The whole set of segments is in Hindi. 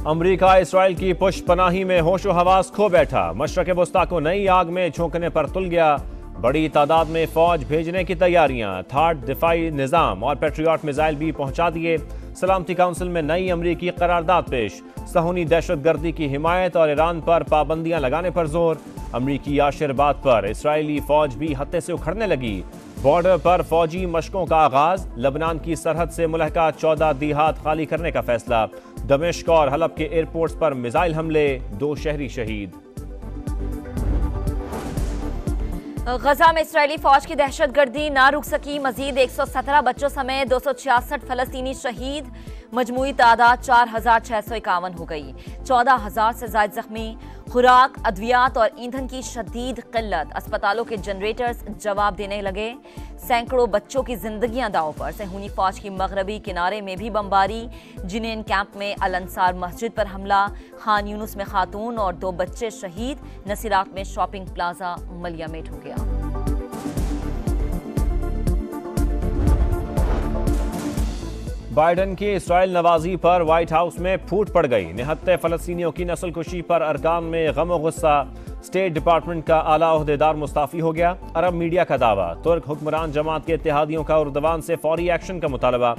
अमरीका इसराइल की पुष्पनाही में होशो हवास खो बैठा। मशरक़ वस्ता को नई आग में झोंकने पर तुल गया। बड़ी तादाद में फौज भेजने की तैयारियां। थार्ड दिफाई निज़ाम और पेट्रियट मिसाइल भी पहुंचा दिए। सलामती काउंसिल में नई अमरीकी करारदाद पेश। सहूनी दहशतगर्दी की हिमायत और ईरान पर पाबंदियां लगाने पर जोर। अमरीकी याशिरबाद पर इसराइली फौज भी हत्थे से उखड़ने लगी। बॉर्डर पर फौजी मशकों का आगाज। लबनान की सरहद से मुलहका 14 देहात खाली करने का फैसला। दमिश्क और हलब के एयरपोर्ट्स पर मिसाइल हमले, 2 शहरी शहीद। गजा में इस्राएली फौज की दहशतगर्दी ना रुक सकी। मजीद 117 बच्चों समेत 266 फलस्तीनी शहीद। मजमूई तादाद 4651 हो गई। 14,000 से ज्यादा जख्मी। खुराक, अद्वियात और ईंधन की शदीद किल्लत। अस्पतालों के जनरेटर्स जवाब देने लगे। सैकड़ों बच्चों की जिंदगियां दांव पर। सहूनी फौज की मगरबी किनारे में भी बमबारी। जिनेन कैंप में अल अंसार मस्जिद पर हमला। खान यूनुस में खातून और 2 बच्चे शहीद। नसीरात में शॉपिंग प्लाजा मलियामेट हो गया। बाइडन की इसराइल नवाजी पर व्हाइट हाउस में फूट पड़ गई। निहत्ते फलस्तीनियों की नस्लकुशी पर अरकान में गम और गुस्सा। स्टेट डिपार्टमेंट का आला ओहदेदार मुस्ताफी हो गया। अरब मीडिया का दावा। तुर्क हुक्मरान जमात के इत्तेहादियों का उर्दवान से फौरी एक्शन का मुतालबा।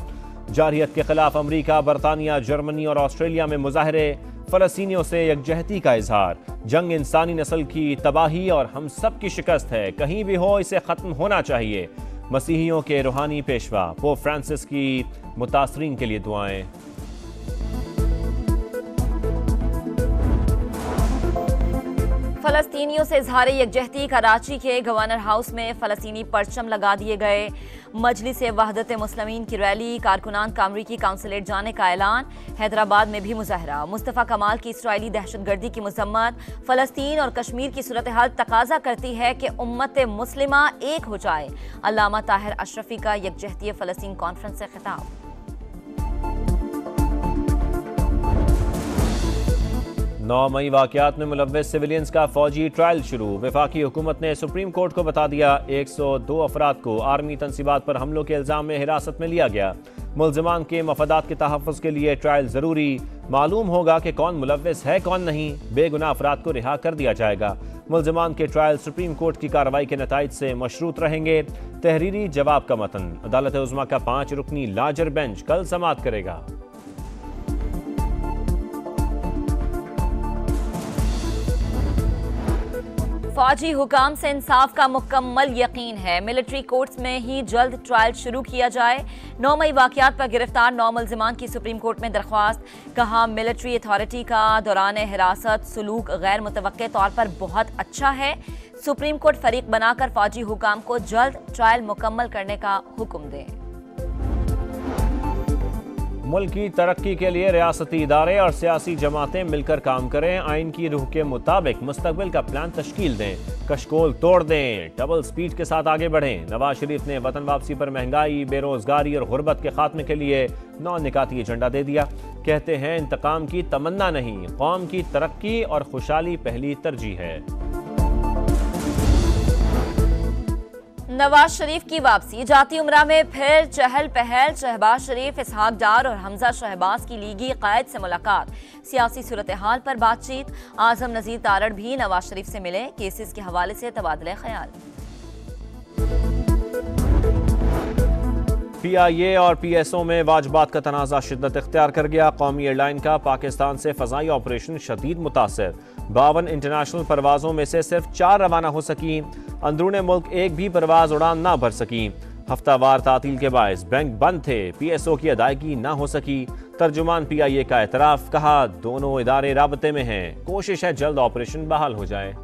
जारहियत के खिलाफ अमरीका, बरतानिया, जर्मनी और ऑस्ट्रेलिया में मुजाहरे। फलस्तीनियों से यकजहती का इजहार। जंग इंसानी नस्ल की तबाही और हम सब की शिकस्त है। कहीं भी हो इसे खत्म होना चाहिए। मसीहियों के रूहानी पेशवा पोप फ्रांसिस की मुतासरीन के लिए दुआएं। फलस्तीनियों से इजहार यकजहती। कराची के गवर्नर हाउस में फलस्तीनी परचम लगा दिए गए। मजलिस वहदत मुस्लिमीन की रैली। कारकुनान का अमरीकी काउंसलेट जाने का ऐलान। हैदराबाद में भी मुजाहरा। मुस्तफ़ा कमाल की इसराइली दहशतगर्दी की मजम्मत। फलस्तीन और कश्मीर की सूरत हाल तकाजा करती है कि उम्मत मुस्लिमा एक हो जाए। अल्लामा ताहिर अशरफी का यकजहती फलस्तीन कॉन्फ्रेंस से खिताब। 9 मई वाकयात में मुलव्वस सिविलियंस का फौजी ट्रायल शुरू। वफाकी हुकूमत ने सुप्रीम कोर्ट को बता दिया 102 अफराद को आर्मी तनसीबात पर हमलों के इल्जाम में हिरासत में लिया गया। मुल्जिमान के मफादात के तहफ़्फ़ुज़ के लिए ट्रायल जरूरी। मालूम होगा कि कौन मुलव्वस है कौन नहीं। बेगुनाह अफराद को रिहा कर दिया जाएगा। मुल्जिमान के ट्रायल सुप्रीम कोर्ट की कार्रवाई के नताइज से मशरूत रहेंगे। तहरीरी जवाब का मतन अदालत उज़्मा का 5 रुकनी लार्जर बेंच कल समाअत करेगा। फौजी हुकाम से इंसाफ का मुकम्मल यकीन है। मिलिट्री कोर्ट्स में ही जल्द ट्रायल शुरू किया जाए। 9 मई वाकयात पर गिरफ्तार 9 मुल्जिमान की सुप्रीम कोर्ट में दरख्वास्त। कहा मिलिट्री अथॉरिटी का दौरान हिरासत सलूक गैर मुतवक्के तौर पर बहुत अच्छा है। सुप्रीम कोर्ट फरीक बनाकर फौजी हुकाम को जल्द ट्रायल मुकम्मल करने का हुक्म दें। मुल्क की तरक्की के लिए रियासती इदारे और सियासी जमातें मिलकर काम करें। आइन की रूह के मुताबिक मुस्तकबिल का प्लान तश्कील दें। कशकोल तोड़ दें। डबल स्पीड के साथ आगे बढ़ें। नवाज शरीफ ने वतन वापसी पर महंगाई, बेरोजगारी और गुर्बत के खात्मे के लिए 9 निकाती एजेंडा दे दिया। कहते हैं इंतकाम की तमन्ना नहीं, कौम की तरक्की और खुशहाली पहली तरजीह है। नवाज शरीफ की वापसी। जाती उमरा में फिर चहल पहल। शहबाज शरीफ, इसहाक डार और हमजा शहबाज की लीगी कायद से मुलाकात। सियासी सूरत हाल पर बातचीत। आजम नजीर तारड़ भी नवाज शरीफ से मिले। केसेस के हवाले से तबादले ख्याल। PIA और PSO में वाजबात का तनाज़ा शिद्दत इख्तियार कर गया। कौमी एयरलाइन का पाकिस्तान से फ़ज़ाई ऑपरेशन शदीद मुतासर। 52 इंटरनेशनल परवाज़ों में से सिर्फ 4 रवाना हो सकी। अंदरूने मुल्क एक भी परवाज़ उड़ान ना भर सकी। हफ्तावार तातील के बायस बैंक बंद थे। PSO की अदायगी ना हो सकी। तर्जुमान PIA का एतराफ़। कहा दोनों इदारे राबते में हैं। कोशिश है जल्द ऑपरेशन बहाल हो जाए।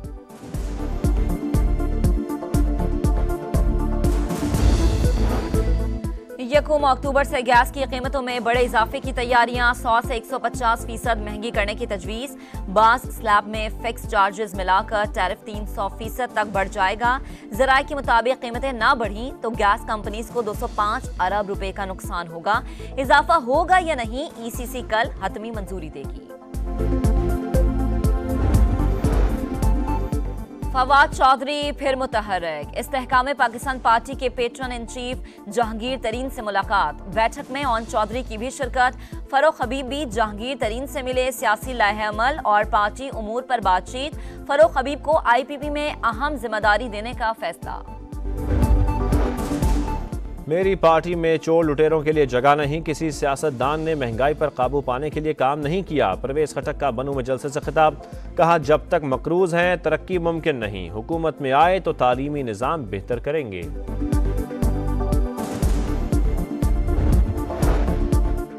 यकम अक्टूबर से गैस की कीमतों में बड़े इजाफे की तैयारियां। 100 से 150% महंगी करने की तजवीज़। बास स्लैब में फिक्स चार्जेस मिलाकर टैरिफ 300% तक बढ़ जाएगा। ज़राए के मुताबिक कीमतें ना बढ़ी तो गैस कंपनीज को 205 अरब रुपए का नुकसान होगा। इजाफा होगा या नहीं, ECC कल हतमी मंजूरी देगी। फवाद चौधरी फिर मुतहर्रिक। इस्तेहकाम पाकिस्तान पार्टी के पेट्रन इन चीफ जहांगीर तरीन से मुलाकात। बैठक में ओन चौधरी की भी शिरकत। फरोख हबीब भी जहांगीर तरीन से मिले। सियासी लाहे अमल और पार्टी उमूर पर बातचीत। फरोख हबीब को IPP में अहम जिम्मेदारी देने का फैसला। मेरी पार्टी में चोर लुटेरों के लिए जगह नहीं। किसी सियासतदान ने महंगाई पर काबू पाने के लिए काम नहीं किया। परवेज खटक का बनू में जलसे से खिताब। कहा, जब तक मकरूज हैं तरक्की मुमकिन नहीं। हुकूमत में आए तो तालीमी निज़ाम बेहतर करेंगे।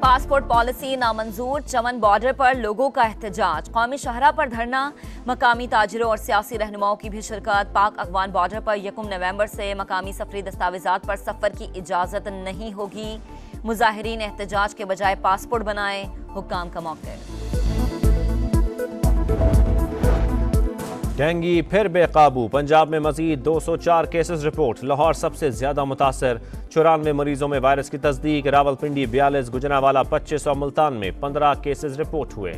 पासपोर्ट पॉलिसी नामंजूर। चमन बॉर्डर पर लोगों का एहतजाज। कौमी शाहरा पर धरना। मकामी ताजिरों और सियासी रहनुमाओं की भी शिरकत। पाक अफगान बॉर्डर पर 1 नवंबर से मकामी सफरी दस्तावेजात पर सफर की इजाजत नहीं होगी। मुजाहिरीन एहतजाज के बजाय पासपोर्ट बनाए। हुक्काम का मौके। डेंगी फिर बेकाबू। पंजाब में मजीद 204 केसेस रिपोर्ट। लाहौर सबसे ज्यादा मुतासर। 94 मरीजों में वायरस की तस्दीक। रावलपिंडी 42, गुजरांवाला 25 और मुल्तान में 15 केसेस रिपोर्ट हुए।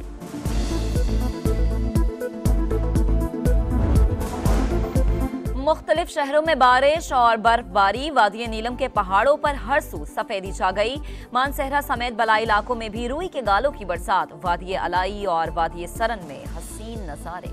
मुख्तलिफ शहरों में बारिश और बर्फबारी। वादिय नीलम के पहाड़ों पर हर सू सफेदी छा गई। मानसहरा समेत बलाई इलाकों में भी रुई के गालों की बरसात। वादिय अलाई और वादिय सरन में हसीन नजारे।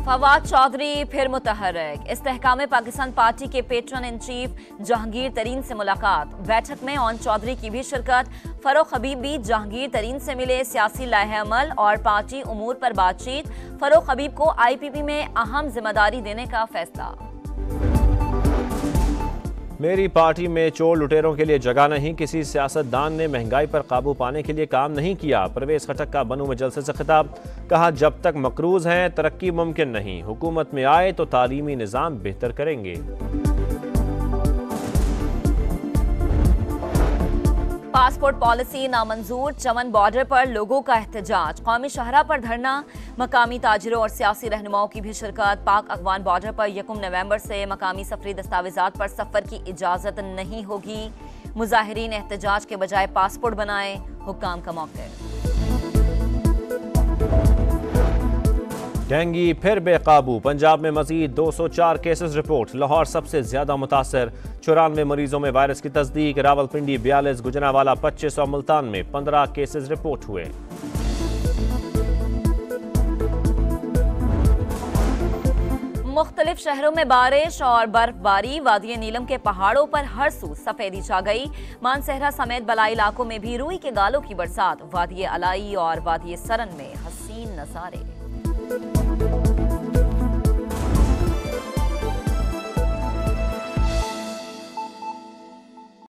फवाद चौधरी फिर मुतहर्रिक। इस्तेहकाम पाकिस्तान पार्टी के पेट्रन इन चीफ जहांगीर तरीन से मुलाकात। बैठक में ओन चौधरी की भी शिरकत। फरोख हबीब भी जहांगीर तरीन से मिले। सियासी लाहे अमल और पार्टी उमूर पर बातचीत। फरोख हबीब को IPP में अहम जिम्मेदारी देने का फैसला। मेरी पार्टी में चोर लुटेरों के लिए जगह नहीं। किसी सियासतदान ने महंगाई पर काबू पाने के लिए काम नहीं किया। परवेज खटक का बनू में जलसे से खिताब। कहा, जब तक मकरूज हैं तरक्की मुमकिन नहीं। हुकूमत में आए तो तालीमी निज़ाम बेहतर करेंगे। पासपोर्ट पॉलिसी नामंजूर। चमन बॉर्डर पर लोगों का एहतजाज। कौमी शाहरा पर धरना। मकामी ताजिरों और सियासी रहनुमाओं की भी शिरकत। पाक अफगान बॉर्डर पर 1 नवंबर से मकामी सफरी दस्तावेजात पर सफर की इजाजत नहीं होगी। मुजाहिरीन एहतजाज के बजाय पासपोर्ट बनाए। हुक्काम का मौके। डेंगी फिर बेकाबू। पंजाब में मजीद 204 केसेस रिपोर्ट। लाहौर सबसे ज्यादा मुतासर। 94 मरीजों में वायरस की तस्दीक। रावलपिंडी 42, गुजरांवाला 25 और मुल्तान में 15 केसेस रिपोर्ट हुए। मुख्तलिफ शहरों में बारिश और बर्फबारी। वादिय नीलम के पहाड़ों पर हर सू सफेदी छा गई। मानसहरा समेत बलाई इलाकों में भी रुई के गालों की बरसात। वादिय अलाई और वादिय सरन में हसीन नजारे।